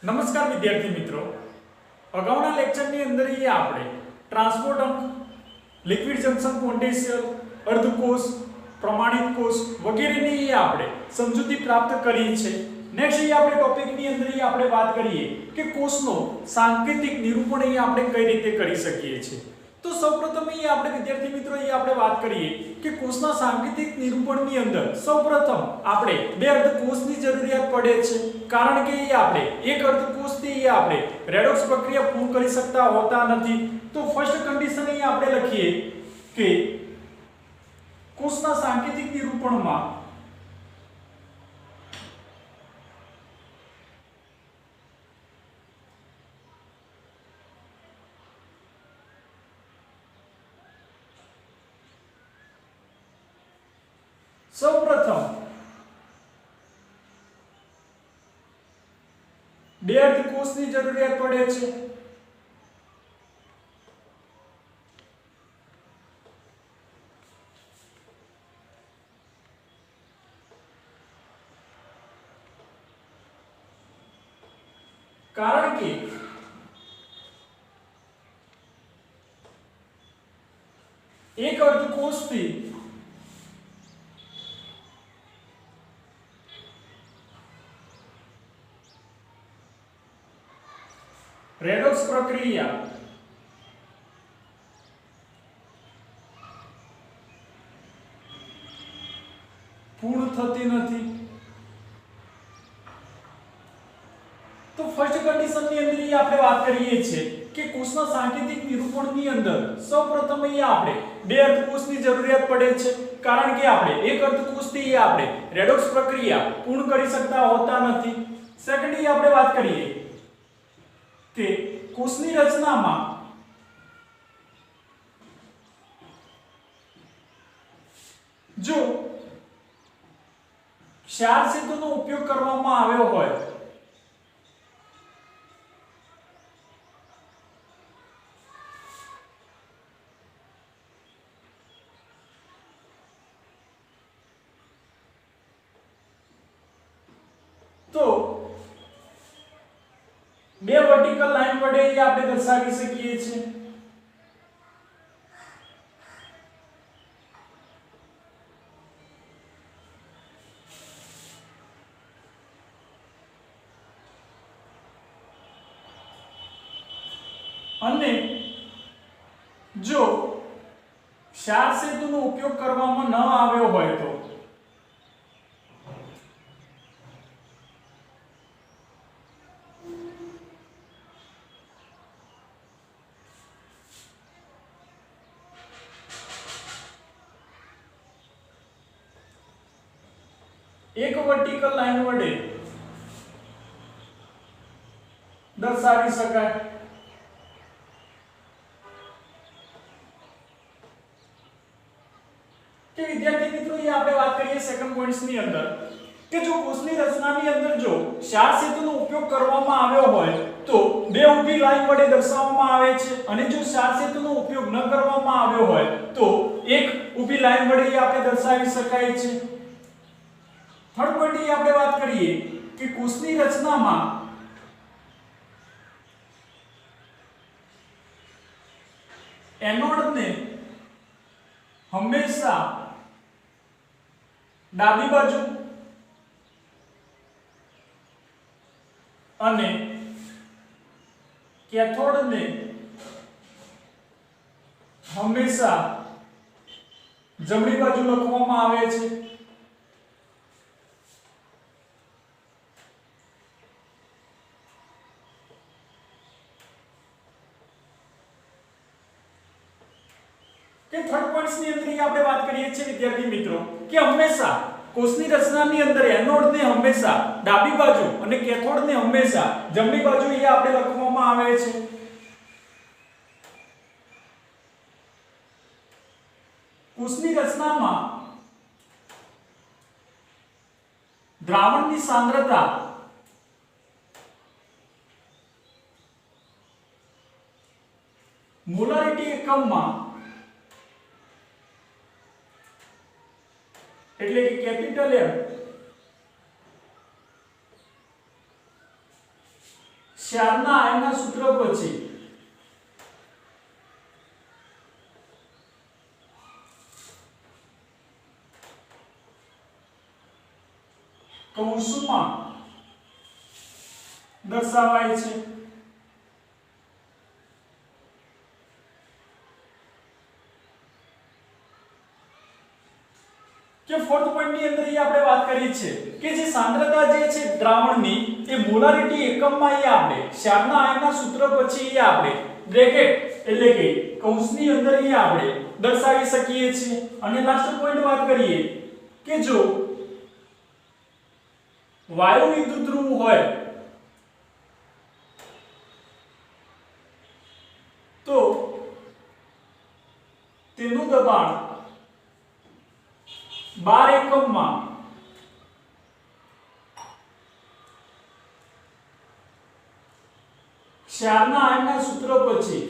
નમસ્કાર વિદ્યાર્થી મિત્રો, અગાઉના લેક્ચરની અંદર આપણે ટ્રાન્સપોર્ટ અંક, લિક્વિડ જંકશન પોટેન્શિયલ, અર્ધકોષ, પ્રમાણિત કોષ વગેરેની આપણે સમજૂતી પ્રાપ્ત કરી છે. નેક્સ્ટ આપણે ટોપિકની અંદર આપણે વાત કરીએ કે કોષનો સાંકેતિક નિરૂપણ આપણે કઈ રીતે કરી શકીએ છીએ. તો સૌપ્રથમ આપણે વિદ્યાર્થી મિત્રો આપણે વાત કરીએ કે કોષના સાંકેતિક નિરૂપણની અંદર સૌપ્રથમ આપણે બે અર્ધકોષની જરૂરિયાત પડે છે, કારણ કે આપણે એક અર્ધકોષથી આપણે રેડોક્સ પ્રક્રિયા પૂર્ણ કરી શકતા હોતા નથી. તો ફર્સ્ટ કન્ડિશન આપણે લખીએ કે કોષના સાંકેતિક નિરૂપણમાં સૌપ્રથમ બે અર્ધકોષની જરૂરિયાત પડે છે. કારણ કે એક અર્ધકોષથી રેડોક્સ પ્રક્રિયા પૂર્ણ થતી નથી. તો ફર્સ્ટ કન્ડિશનની અંદર આપણે વાત કરીએ છીએ કે કોષના સાંકેતિક નિરૂપણની અંદર સૌપ્રથમ આપણે બે અર્ધકોષની જરૂરિયાત પડે છે, કારણ કે આપણે એક અર્ધકોષથી આપણે રેડોક્સ પ્રક્રિયા પૂર્ણ કરી શકતા હોતા નથી. સેકન્ડલી આપણે વાત કરીએ કે કોષની રચનામાં જો ક્ષાર સેતુનો ઉપયોગ કરવામાં આવ્યો હોય તો બે વર્ટિકલ લાઈન વડે આપણે દર્શાવી શકીએ છીએ. અને જો ક્ષાર સેતુનો ઉપયોગ કરવામાં ન આવ્યો હોય તો એક વર્ટિકલ લાઈન વડે દર્શાવી શકાય. કે વિદ્યાર્થી મિત્રો આપણે વાત કરીએ સેકન્ડ પોઈન્ટ્સ ની અંદર કે જો કોષની રચનાની અંદર જો ક્ષાર સેતુનો ઉપયોગ કરવામાં આવ્યો હોય તો બે ઊભી લાઈન વડે દર્શાવવામાં આવે છે, અને જો ક્ષાર સેતુનો ઉપયોગ ન કરવામાં આવ્યો હોય તો એક ઊભી લાઈન વડે આપણે દર્શાવી શકાય છે. થર્ડ પોઈન્ટ આપણે વાત કરીએ કે કોષની રચનામાં એનોડને હંમેશા ડાબી બાજુ અને કેથોડને હંમેશા જમણી બાજુ લખવામાં આવે છે. કે થર્ડ પોઈન્ટ્સ ની અંદર આપણે વાત કરીએ છીએ વિદ્યાર્થી મિત્રો કે હંમેશા કોષની રચનાની અંદર એનોડને હંમેશા ડાબી બાજુ અને કેથોડને હંમેશા જમણી બાજુ આપણે લખવામાં આવે છે. કોષની રચનામાં દ્રાવણની સાંદ્રતા મોલારિટી એકમમાં એટલે કે કેપિટલ M ક્ષારના આયનના સૂત્ર પછી કૌંસમાં દર્શાવાય છે કે ફોર્થ પોઈન્ટ ની અંદર આપણે વાત કરી છે કે જે સાંદ્રતા જે છે દ્રાવણની એ મોલારિટી એકમમાં આપણે ક્ષારના આયનના સૂત્ર પછી આપણે બ્રેકેટ એટલે કે કૌંસની અંદર આપણે દર્શાવી શકીએ છીએ અને લાસ્ટ પોઈન્ટ વાત કરીએ કે જો વાયુ વિદ્યુત ધ્રુવ હોય તો તેનું દબાણ 12 એકમમાં ક્ષારના આયનના સૂત્ર પછી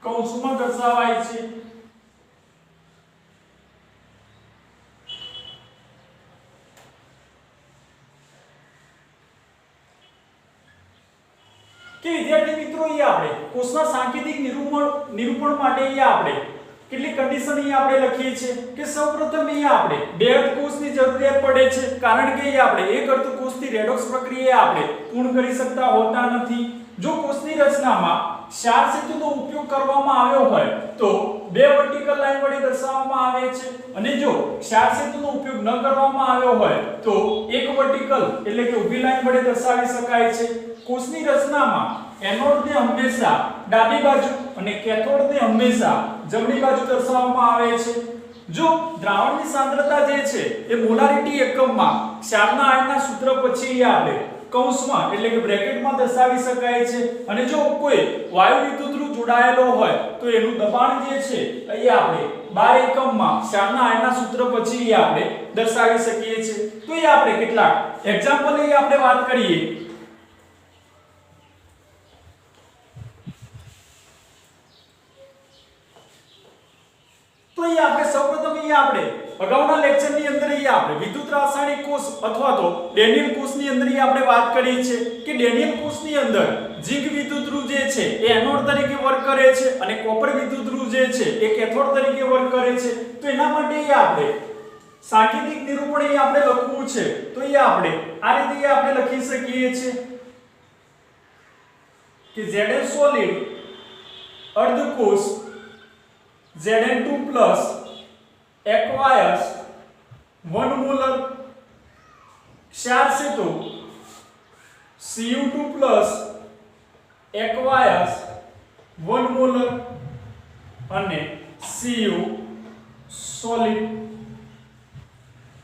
કૌંસમાં દર્શાવાય છે કે વિદ્યાર્થી મિત્રો આપણે કોષના સાંકેતિક નિરૂપણ માટે આપણે કેટલી કન્ડિશન આપણે લખીએ છીએ કે સૌપ્રથમ આપણે બે અર્ધકોષની જરૂરિયાત પડે છે કારણ કે આપણે એક અર્ધકોષથી રેડોક્સ પ્રક્રિયા આપણે પૂર્ણ કરી શકતા હોતા નથી જો કોષની રચનામાં ક્ષાર સેતુનો ઉપયોગ કરવામાં આવ્યો હોય તો બે વર્ટિકલ લાઈન વડે દર્શાવવામાં આવે છે અને જો ક્ષાર સેતુનો ઉપયોગ ન કરવામાં આવ્યો હોય તો એક વર્ટિકલ એટલે કે ઊભી લાઈન વડે દર્શાવી શકાય છે કોષની રચનામાં એનોડને હંમેશા ડાબી બાજુ અને કેથોડને હંમેશા જમણી બાજુ દર્શાવવામાં આવે છે જો દ્રાવણની સાંદ્રતા જે છે એ મોલારિટી એકમમાં ક્ષારના આયનના સૂત્ર પછી આપણે કૌંસમાં એટલે કે બ્રેકેટમાં દર્શાવી શકાય છે અને જો કોઈ વાયુ વિદ્યુત ધ્રુવ જોડાયેલો હોય તો એનું દબાણ જે છે અહીં આપણે 12 એકમમાં ક્ષારના આયનના સૂત્ર પછી આપણે દર્શાવી શકીએ છીએ તો એ આપણે કેટલાક એક્ઝામ્પલ અહીં આપણે વાત કરીએ તો અહીં આપણે સૌપ્રથમ આપણે અગાઉના લેક્ચરની અંદર આપણે વિદ્યુત રાસાયણિક કોષ અથવા તો ડેનિયલ કોષની અંદર આપણે વાત કરી છે કે ડેનિયલ કોષની અંદર ઝિંક વિદ્યુત ધ્રુવ જે છે એ એનોડ તરીકે વર્ક કરે છે અને કોપર વિદ્યુત ધ્રુવ જે છે એ કેથોડ તરીકે વર્ક કરે છે તો એના માટે આપણે સાંકેતિક નિરૂપણ આપણે લખવું છે તો આપણે આ રીતે આપણે લખી શકીએ છીએ કે Zn સોલિડ અર્ધકોષ Zn2 aqueous 1 મોલર ક્ષાર સેતુ Cu2 aqueous 1 મોલર અને Cu સોલિડ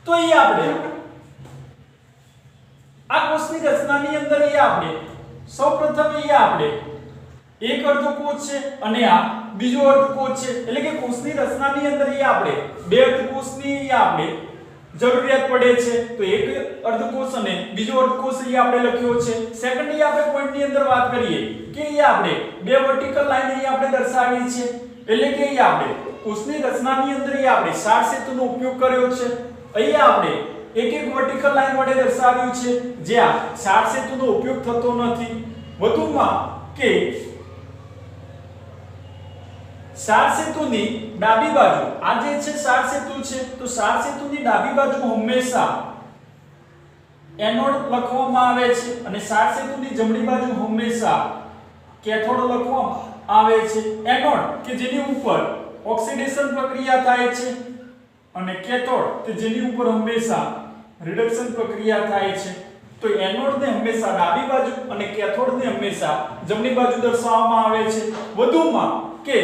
તો અહીં આપણે આ કોષની રચનાની અંદર આપણે સૌપ્રથમ આપણે એક અર્ધકોષ છે અને આ બીજો અર્ધકોષ છે એટલે કે કોષની રચનાની અંદર આપણે બે અર્ધકોષની આપણે જરૂરિયાત પડે છે તો એક અર્ધકોષ અને બીજો અર્ધકોષ અહીં આપણે લખ્યો છે સેકન્ડલી આપણે પોઈન્ટની અંદર વાત કરીએ કે અહીં આપણે બે વર્ટિકલ લાઈન અહીં આપણે દર્શાવી છે એટલે કે અહીં આપણે કોષની રચનાની અંદર આપણે ક્ષાર સેતુનો ઉપયોગ કર્યો છે અહીં આપણે એક વર્ટિકલ લાઈન વડે દર્શાવ્યું છે જ્યાં ક્ષાર સેતુનો ઉપયોગ થતો નથી વધુમાં કે ક્ષાર સેતુની ડાબી બાજુ આ જે છે ક્ષાર સેતુ છે તો ક્ષાર સેતુની ડાબી બાજુ હંમેશા એનોડ લખવામાં આવે છે અને ક્ષાર સેતુની જમણી બાજુ હંમેશા કેથોડ લખવામાં આવે છે એનોડ કે જેની ઉપર ઓક્સિડેશન પ્રક્રિયા થાય છે અને કેથોડ કે જેની ઉપર હંમેશા રિડક્શન પ્રક્રિયા થાય છે તો એનોડને હંમેશા ડાબી બાજુ અને કેથોડને હંમેશા જમણી બાજુ દર્શાવવામાં આવે છે વધુમાં કે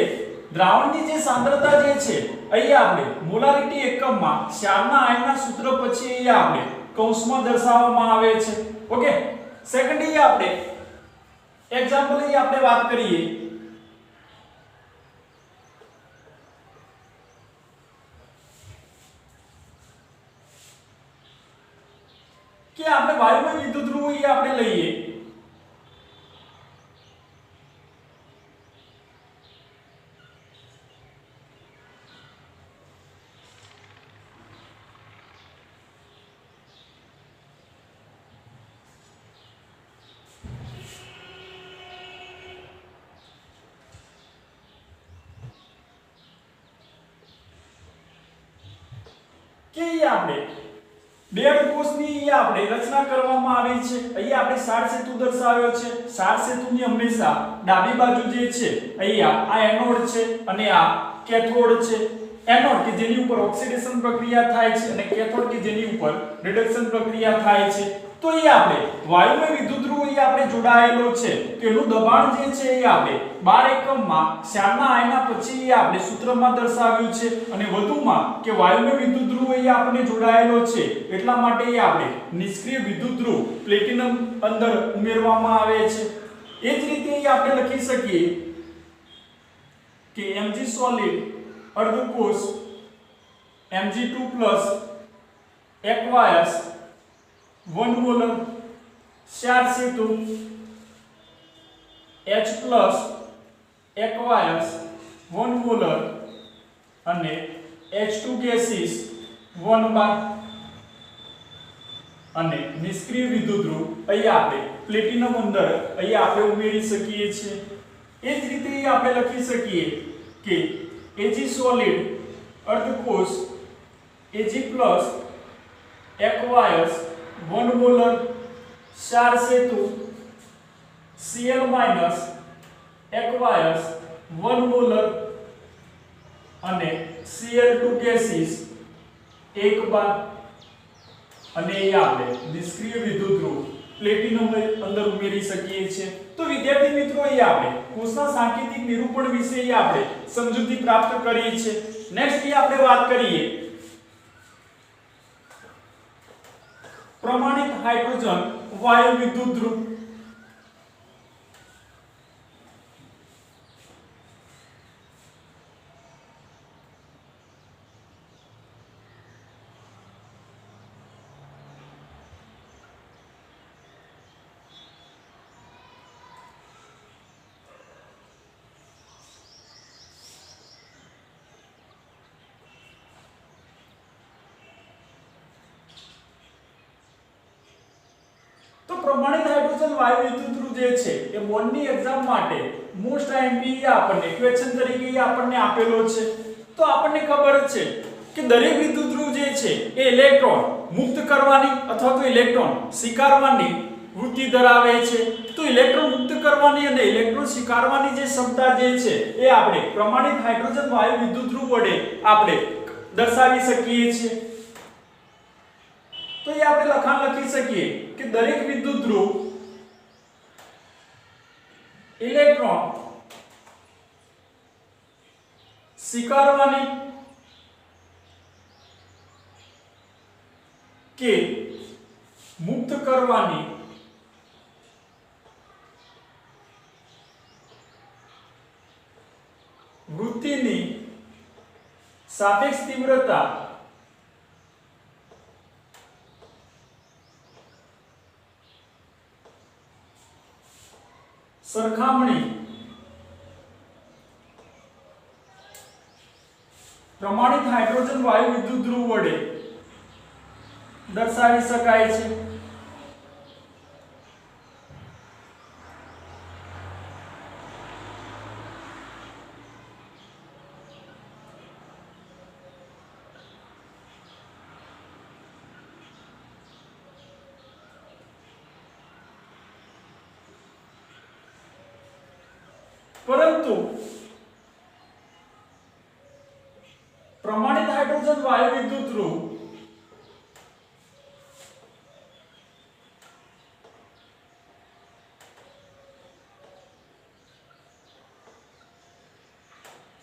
દ્રાવણની જે સાંદ્રતા જે છે અહીં આપણે મોલારિટી એકમમાં ક્ષારના આયનના સૂત્ર પછી અહીં આપણે કૌંસમાં દર્શાવવામાં આવે છે ઓકે સેકન્ડલી આપણે એક્ઝામ્પલ અહીં આપણે વાત કરીએ કે આપણે વાયુમય વિદ્યુત ધ્રુવ અહીં આપણે લઈએ કે અહીંયા આપણે બે અર્ધકોષની આપણે રચના કરવામાં આવી છે. અહીંયા આપણે સાર સેતુ દર્શાવ્યો છે. સાર સેતુની હંમેશા ડાબી બાજુ જે છે અહીંયા આ એનોડ છે અને આ કેથોડ છે. એનોડ કે જેની ઉપર ઓક્સિડેશન પ્રક્રિયા થાય છે અને કેથોડ કે જેની ઉપર રિડક્શન પ્રક્રિયા થાય છે. તો એ આપણે વાયુમય વિદ્યુતધ્રુવ અહીંયા આપણે જોડાયેલો છે તો એનું દબાણ જે છે એ આપણે 12 એકમમાં ક્ષારના આયના પછી આપણે સૂત્રમાં દર્શાવ્યું છે. અને વધુમાં કે વાયુમય વિદ્યુતધ્રુવ અહીંયા આપણે જોડાયેલો છે એટલા માટે એ આપણે નિષ્ક્રિય વિદ્યુતધ્રુવ પ્લેટિનમ અંદર ઉમેરવામાં આવે છે. એ જ રીતે અહીંયા આપણે લખી શકીએ કે Mg સોલિડ અર્ધકોષ Mg2+ aqueous 1 મોલર ક્ષાર સેતુ H+ aqueous 1 મોલર અને H2 gases 1 બાર અને નિષ્ક્રિય વિદ્યુતધ્રુવ અહીંયા આપણે પ્લેટિનમ અંદર અહીંયા આપણે ઉમેરી શકીએ છીએ. એ જ રીતે આપણે લખી શકીએ કે Ag સોલિડ અર્ધકોષ Ag+ aqueous 1 મોલર ક્ષાર સેતુ Cl- aqueous 1 મોલર અને Cl2 gases 1 બાર અને એ આપણે નિષ્ક્રિય વિદ્યુતધ્રુવ પ્લેટિનમ અંદર ઉમેરી શકીએ છીએ. તો વિદ્યાર્થી મિત્રો અહીંયા આપણે કોષના સાંકેતિક નિરૂપણ વિશે આપણે સમજૂતી પ્રાપ્ત કરી છે. નેક્સ્ટ આપણે વાત કરીએ પ્રમાણિત હાઇડ્રોજન વાયુ વિદ્યુતધ્રુવ. તો પ્રમાણિત હાઇડ્રોજન વાયુ વિદ્યુતધ્રુવ જે છે એ બોર્ડની એક્ઝામ માટે મોસ્ટ આઈએમપી આપણને ક્વેશ્ચન તરીકે આપણને આપેલો છે. તો આપણને ખબર છે કે દરેક વિદ્યુતધ્રુવ જે છે એ ઇલેક્ટ્રોન મુક્ત કરવાની અથવા તો ઇલેક્ટ્રોન સ્વીકારવાની વૃત્તિ ધરાવે છે. તો ઇલેક્ટ્રોન મુક્ત કરવાની અને ઇલેક્ટ્રોન સ્વીકારવાની જે ક્ષમતા જે છે એ આપણે પ્રમાણિત હાઇડ્રોજન વાયુ વિદ્યુતધ્રુવ વડે આપણે દર્શાવી શકીએ છીએ. તો એ આપણે લખાણ લખી શકીએ કે દરેક વિદ્યુતધ્રુવ ઇલેક્ટ્રોન સ્વીકારવાની કે મુક્ત કરવાની વૃત્તિની સાપેક્ષ તીવ્રતા સરખામણી પ્રમાણિત હાઇડ્રોજન વાયુ વિદ્યુતધ્રુવ વડે દર્શાવી શકાય છે. પરંતુ પ્રમાણિત હાઇડ્રોજન વાયુ વિદ્યુતધ્રુવ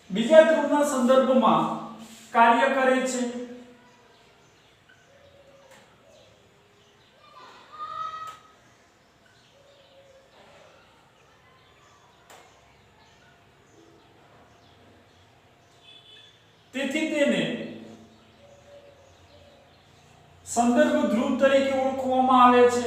બીજા ધ્રુવના સંદર્ભમાં કાર્ય કરે છે. તેથી તેને સંદર્ભ ધ્રુવ તરીકે ઓળખવામાં આવે છે.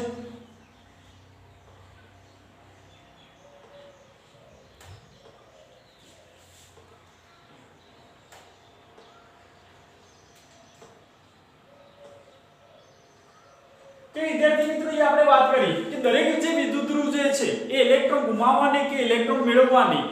તો વિદ્યાર્થી મિત્રો એ આપણે વાત કરી કે દરેક જે વિદ્યુતધ્રુવ જે છે એ ઇલેક્ટ્રોન ગુમાવવાની કે ઇલેક્ટ્રોન મેળવવાની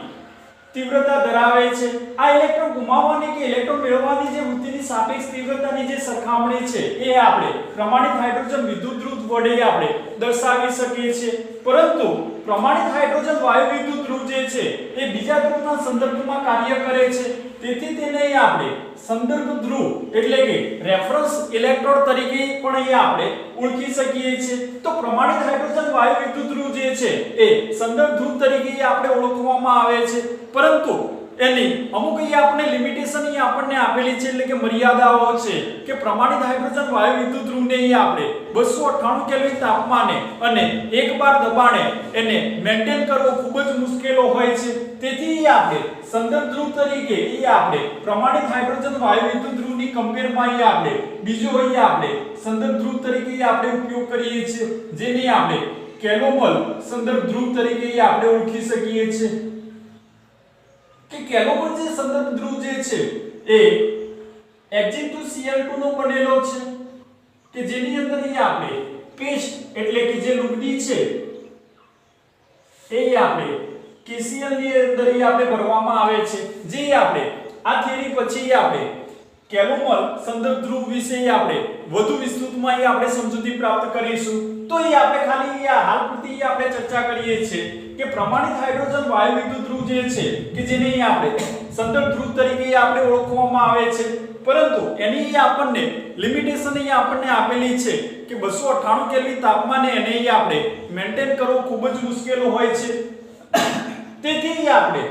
તીવ્રતા ધરાવે છે। આ ઇલેક્ટ્રોન ગુમાવવાની કે ઇલેક્ટ્રોન મેળવવાની જે વૃત્તિની સાપેક્ષ તીવ્રતાની જે સરખામણી છે એ આપણે પ્રમાણિત હાઇડ્રોજન વિદ્યુત ધ્રુવ વડે આપણે દર્શાવી શકીએ છીએ। પરંતુ પ્રમાણિત હાઇડ્રોજન વાયુ વિદ્યુત ધ્રુવ જે છે એ બીજા ધ્રુવના સંદર્ભમાં કાર્ય કરે છે, તેથી તેને આપણે સંદર્ભ ધ્રુવ એટલે કે રેફરન્સ ઇલેક્ટ્રોડ તરીકે પણ અહીંયા આપણે ઓળખી શકીએ છીએ। તો પ્રમાણિત હાઇડ્રોજન વાયુ વિદ્યુત ધ્રુવ જે છે એ સંદર્ભ ધ્રુવ તરીકે આપણે ઓળખવામાં આવે છે, પરંતુ એની અમુક અહીંયા આપણે લિમિટેશન અહીંયા આપણને આપેલી છે, એટલે કે મર્યાદાઓ છે કે પ્રમાણિત હાઇડ્રોજન વાયુ વિદ્યુત ધ્રુવને અહીંયા આપણે 298 કેલ્વિન તાપમાને અને 1 બાર દબાણે એને મેન્ટેન કરવો ખૂબ જ મુશ્કેલ હોય છે, તેથી આપણે સંદર્ભ ધ્રુવ તરીકે અહીંયા આપણે પ્રમાણિત હાઇડ્રોજન વાયુ વિદ્યુત ધ્રુવની કમ્પેરમાં અહીંયા આપણે બીજો અહીંયા આપણે સંદર્ભ ધ્રુવ તરીકે આપણે ઉપયોગ કરીએ છીએ, જેને આપણે કેલોમલ સંદર્ભ ધ્રુવ તરીકે આપણે ઓળખી શકીએ છીએ। કે કેલોમલ જે સંદર્ભ ધ્રુવ જે છે એ Ag2Cl2 નો બનેલો છે, કે જેની અંદર અહીંયા આપણે પેસ્ટ એટલે કે જે લુગડી છે એ આપણે KCl ની અંદર આપણે ભરવામાં આવે છે, જે આપણે આ થિયરી પછી આપણે કેલોમલ સંદર્ભ ધ્રુવ વિશે આપણે વધુ વિસ્તૃતમાં આપણે સમજૂતી પ્રાપ્ત કરીશું। તો એ આપણે ખાલી હાલ પૂરતી આપણે ચર્ચા કરીએ છીએ કે પ્રમાણિત હાઇડ્રોજન વાયુ વિદ્યુત ધ્રુવ જે છે કે જેને આપણે સંદર્ભ ધ્રુવ તરીકે આપણે ઓળખવામાં આવે છે, પરંતુ એની આપણને લિમિટેશન આપણને આપેલી છે કે 298 કેલ્વિન તાપમાને એને આપણે મેન્ટેન કરવો ખૂબ જ મુશ્કેલ હોય છે, તેથી આપણે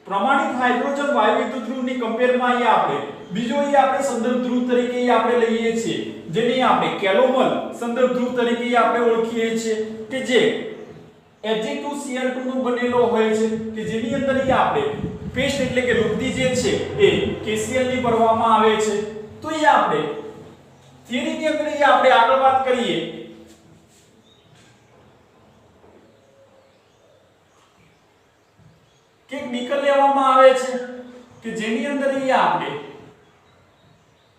પ્રમાણિત હાઇડ્રોજન વાયુ વિદ્યુત ધ્રુવની કમ્પેરમાં આપણે બીજો આપણે સંદર્ભ ધ્રુવ તરીકે આપણે લઈએ છીએ, જેને આપણે કેલોમલ સંદર્ભ ધ્રુવ તરીકે આપણે ઓળખીએ છીએ, કે જે Ag2Cl2 નો બનેલો હોય છે, કે જેની અંદર આપણે પેસ્ટ એટલે કે લુગદી જે છે એ KCl ની ભરવામાં આવે છે। તો એ આપણે થિયરીની અંદર આપણે આગળ વાત કરીએ કે બીકર લેવામાં આવે છે કે જેની અંદર આપણે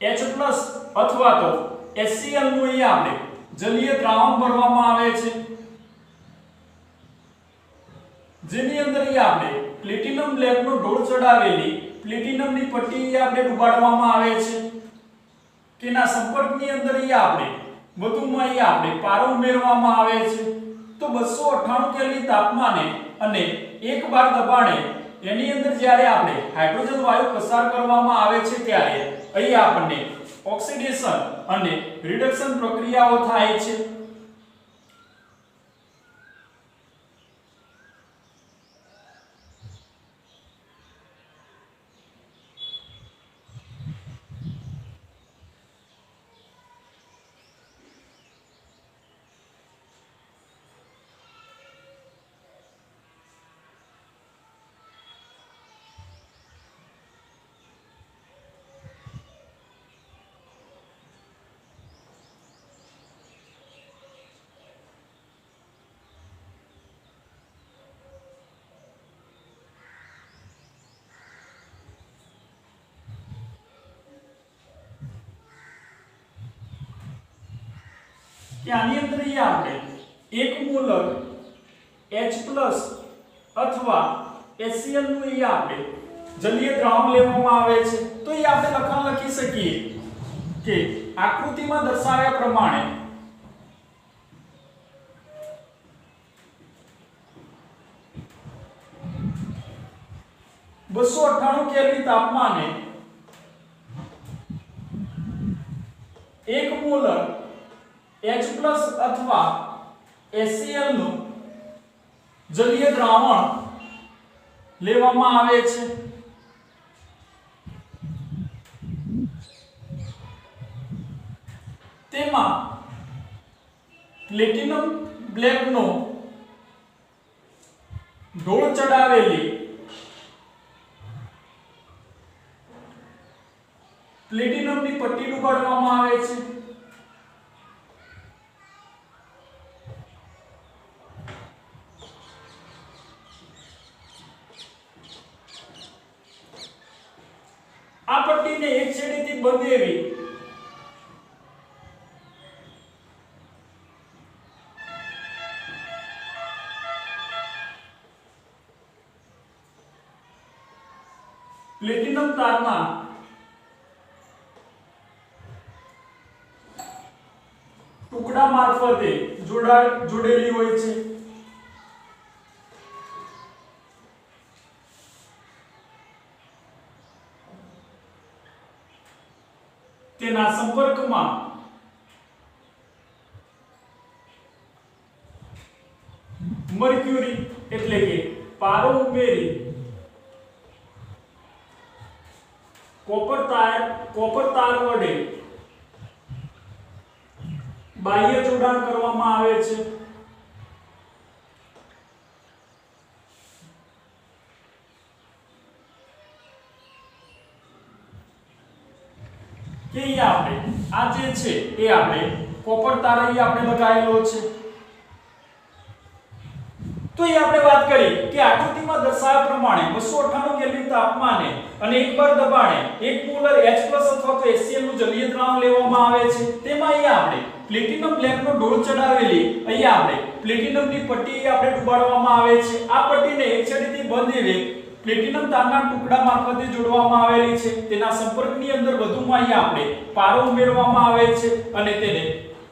H+ અથવા તો HCl નું આપણે જલીય દ્રાવણ ભરવામાં આવે છે, જેની અંદર આપણે પ્લેટિનમ બ્લેકનો ઢોળ ચડાવેલી પ્લેટિનમની પટ્ટી આપણે ડુબાડવામાં આવે છે, કે ના સંપર્કની અંદર આપણે વધુમાં આપણે પારો ઉમેરવામાં આવે છે। તો 298 કેલ્વિન તાપમાને અને 1 બાર દબાણે એની અંદર જ્યારે આપણે હાઇડ્રોજન વાયુ પસાર કરવામાં આવે છે ત્યારે અહીં આપણને ઓક્સિડેશન અને રિડક્શન પ્રક્રિયાઓ થાય છે। કે આની અંદર આપણે 1 મોલર H+ અથવા HCl નું આપણે જલીય દ્રાવણ લેવામાં આવે છે, તો એ આપણે લખાણ લખી શકીએ કે આકૃતિમાં દર્શાવ્યા પ્રમાણે $298 કેલ્વિન તાપમાને 1 મોલર H+ અથવા HCl નું જલીય દ્રાવણ લેવામાં આવે છે, તેમાં પ્લેટિનમ બ્લેકનો ઢોળ ચડાવેલી પ્લેટિનમની પટ્ટી ડુબાડવામાં આવે છે। આ પટ્ટીને એક છેડેથી બંધેવી પ્લેટિનમ તારના ટુકડા મારફતે જોડેલી હોય છે. તેના સંપર્કમાં મર્ક્યુરી એટલે કે પારો ઉમેરી કોપર તાર વડે બાહ્ય જોડાણ કરવામાં આવે છે. કે આપણે આ જે છે એ આપણે કોપર તાર અહીં આપણે લગાવેલો છે. તો એ આપણે વાત કરી કે આકૃતિમાં દર્શાવ્યા પ્રમાણે 298 કેલ્વિન તાપમાને અને 1 બાર દબાણે 1 મોલર H+ અથવા તો HCl નું જલીય દ્રાવણ લેવામાં આવે છે. તેમાં અહીં આપણે પ્લેટિનમ બ્લેકનો ઢોળ ચડાવેલી અહીં આપણે પ્લેટિનમની પટ્ટી આપણે ડુબાડવામાં આવે છે. આ પટ્ટીને એક છેડેથી બંધ એવી પ્લેટિનમ તારના ટુકડા મારફતે જોડવામાં આવેલી છે. તેના સંપર્કની અંદર વધુમાં અહીં આપણે પારો ઉમેરવામાં આવે છે અને તેને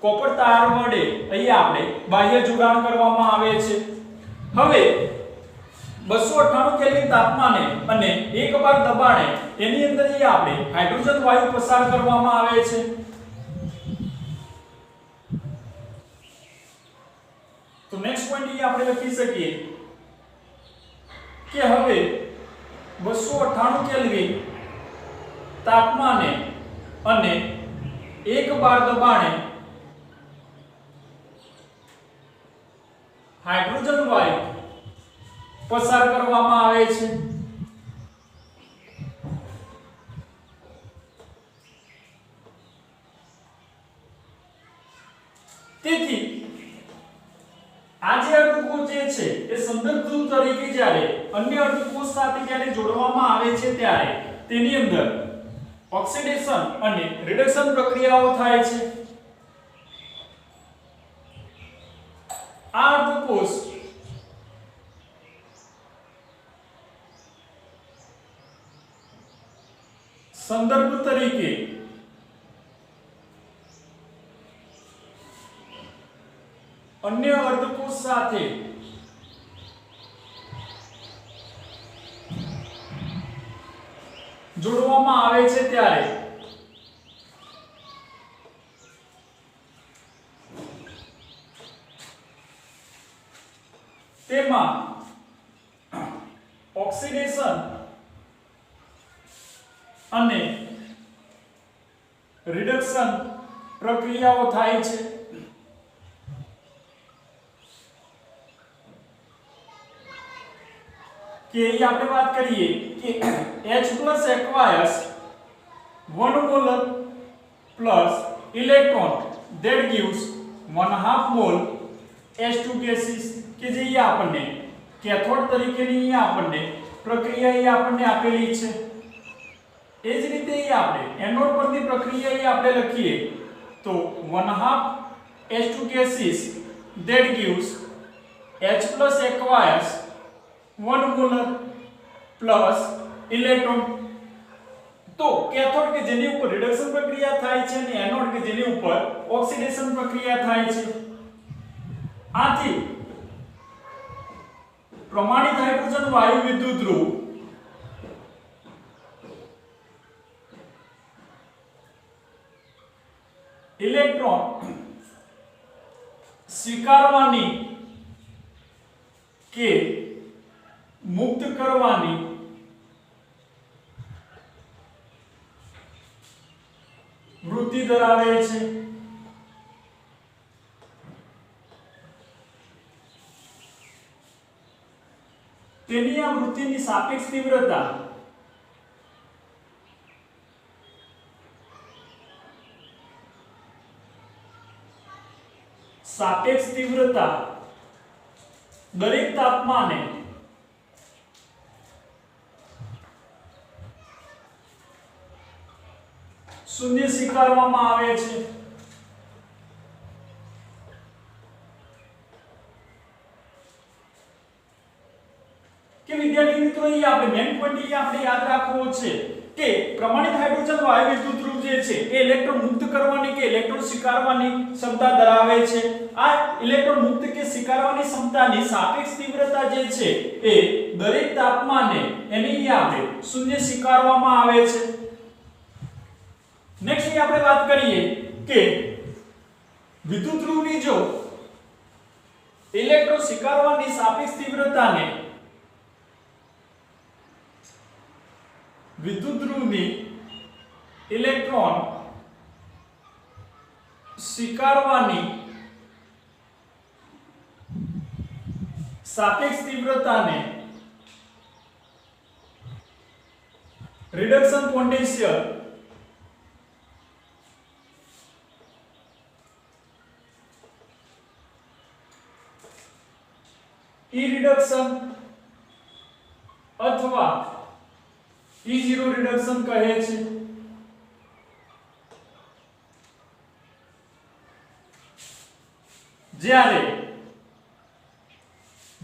કોપર તાર વડે અહીં આપણે બાહ્ય જોડાણ કરવામાં આવે છે. હવે 298 કેલ્વિન તાપમાને અને 1 બાર દબાણે એની અંદર અહીં આપણે હાઇડ્રોજન વાયુ પસાર કરવામાં આવે છે. તો નેક્સ્ટ પોઈન્ટ અહીં આપણે લખી શકીએ કે હવે 298 કેલ્વિન તાપમાને અને 1 બાર દબાણે હાઇડ્રોજન વાયુ પસાર કરવામાં આવે છે. તેથી આ જે અર્ધકોષ જે છે એ સંદર્ભ ધ્રુવ તરીકે જ્યારે અન્ય અર્ધકોષ સાથે જ્યારે જોડવામાં આવે છે ત્યારે તેની અંદર ઓક્સિડેશન અને રિડક્શન પ્રક્રિયાઓ થાય છે. આ અર્ધકોષ સંદર્ભ તરીકે અન્ય અર્ધકોષ સાથે જોડવામાં આવે છે ત્યારે તેમાં ઓક્સિડેશન અને રિડક્શન પ્રક્રિયાઓ થાય છે. કે અહીં આપણે વાત કરીએ કે H+ aqueous 1 molar plus electron that gives 1/2 mole H2 gases કે જે અહીં આપણને કેથોડ તરીકેની અહીં આપણને પ્રક્રિયા અહીં આપણને આપેલી છે. એ જ રીતે અહીં આપણે એનોડ પરની પ્રક્રિયા અહીં આપણે લખીએ તો 1/2 H2 gases that gives H+ aqueous 1 molar plus electron. તો કેથોડ કે જેની ઉપર રિડક્શન પ્રક્રિયા થાય છે અને એનોડ કે જેની ઉપર ઓક્સિડેશન પ્રક્રિયા થાય છે. આથી પ્રમાણિત હાઇડ્રોજન વાયુ વિદ્યુત ધ્રુવ ઇલેક્ટ્રોન સ્વીકારવાની કે મુક્ત કરવાની વૃત્તિ ધરાવે છે. તેની આ વૃત્તિની સાપેક્ષ તીવ્રતા દરેક તાપમાને શૂન્ય સ્વીકારવામાં આવે છે. કે કે વિદ્યાર્થી મિત્રો અહીં આપણે મેઈન પોઈન્ટ આપણે યાદ રાખવો છે કે પ્રમાણિત હાઇડ્રોજન વાયુ વિદ્યુત ધ્રુવ જે છે એ ઇલેક્ટ્રોન મુક્ત કરવાની કે ઇલેક્ટ્રોન સ્વીકારવાની ક્ષમતા ધરાવે છે. આ ઇલેક્ટ્રોન મુક્ત કે સ્વીકારવાની ક્ષમતાની સાપેક્ષ તીવ્રતા જે છે એ દરેક તાપમાને એની આપણે શૂન્ય સ્વીકારવામાં આવે છે. નેક્સ્ટ અહીં આપણે વાત કરીએ કે વિદ્યુત ધ્રુવની જો ઇલેક્ટ્રોન સ્વીકારવાની સાપેક્ષ તીવ્રતાને વિદ્યુત ધ્રુવની ઇલેક્ટ્રોન સ્વીકારવાની સાપેક્ષ તીવ્રતાને રિડક્શન પોટેન્શિયલ E રિડક્શન અથવા E0 રિડક્શન કહે છે. જ્યારે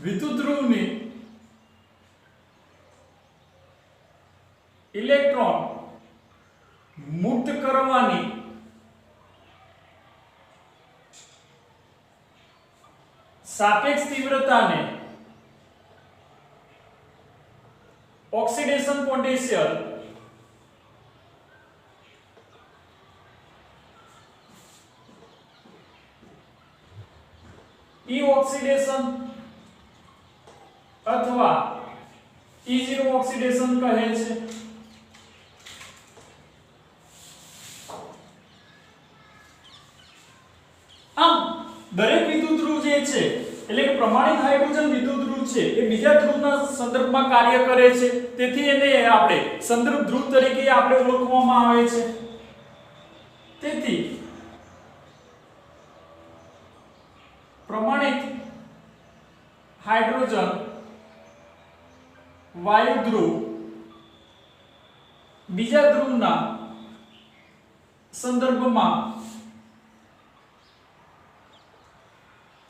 વિદ્યુત ધ્રુવની ઇલેક્ટ્રોન મુક્ત કરવાની સાપેક્ષ તીવ્રતાને ઓક્સિડેશન પોટેન્શિયલ E ઓક્સિડેશન અથવા E0 ઓક્સિડેશન કહે છે. આમ દરેક વિદ્યુત ધ્રુવ જે છે એટલે કે પ્રમાણિત હાઇડ્રોજન વિદ્યુત ધ્રુવ છે એ બીજા ધ્રુવના સંદર્ભમાં કાર્ય કરે છે. તેથી એને આપણે સંદર્ભ ધ્રુવ તરીકે આપણે ઓળખવામાં આવે છે. તેથી પ્રમાણિત હાઇડ્રોજન વાયુ ધ્રુવ બીજા ધ્રુવના સંદર્ભમાં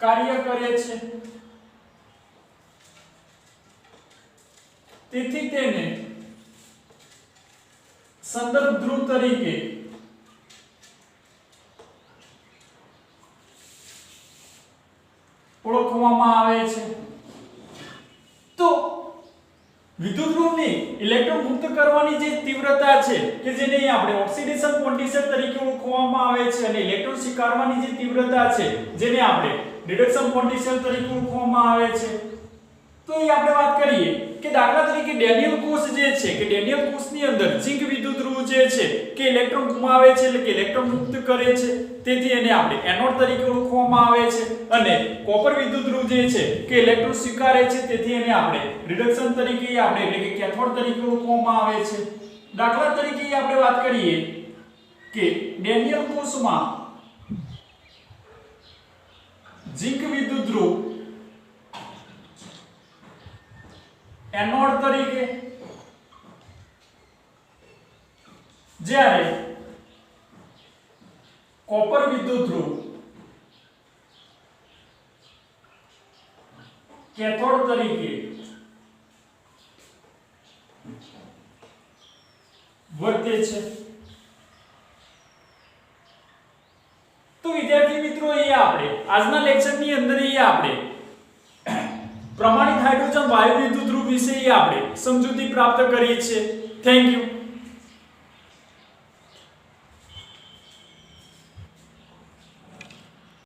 કાર્ય કરે છે. તેથી તેને સંદર્ભ ધ્રુવ તરીકે ઓળખવામાં આવે છે. તો વિદ્યુત ધ્રુવની ઇલેક્ટ્રોન મુક્ત કરવાની જે તીવ્રતા છે કે જેને આપણે ઓક્સિડેશન પોટેન્શિયલ તરીકે ઓળખવામાં આવે છે અને ઇલેક્ટ્રોન સ્વીકારવાની જે તીવ્રતા છે જેને આપણે રિડક્શન પોટેન્શિયલ તરીકે ઓળખવામાં આવે છે. તો અહીં આપણે વાત કરીએ કે દાખલા તરીકે ડેનિયલ કોષ જે છે કે ડેનિયલ કોષની અંદર ઝિંક વિદ્યુત ધ્રુવ જે છે કે ઇલેક્ટ્રોન ગુમાવે છે એટલે કે ઇલેક્ટ્રોન મુક્ત કરે છે. તેથી એને આપણે એનોડ તરીકે ઓળખવામાં આવે છે. અને કોપર વિદ્યુત ધ્રુવ જે છે કે ઇલેક્ટ્રોન સ્વીકારે છે તેથી એને આપણે રિડક્શન તરીકે આપણે એટલે કે કેથોડ તરીકે ઓળખવામાં આવે છે. દાખલા તરીકે આપણે વાત કરીએ કે ડેનિયલ કોષમાં ઝિંક વિદ્યુત ધ્રુવ એનોડ તરીકે જ્યારે કોપર વિદ્યુત ધ્રુવ કેથોડ તરીકે વર્તે છે. તો વિદ્યાર્થી મિત્રો અહીંયા આપણે આજના લેક્ચરની અંદર અહીંયા આપણે પ્રમાણિત હાઇડ્રોજન વાયુ વિદ્યુત ધ્રુવ વિશે આપણે સમજૂતી પ્રાપ્ત કરી છે. Thank you.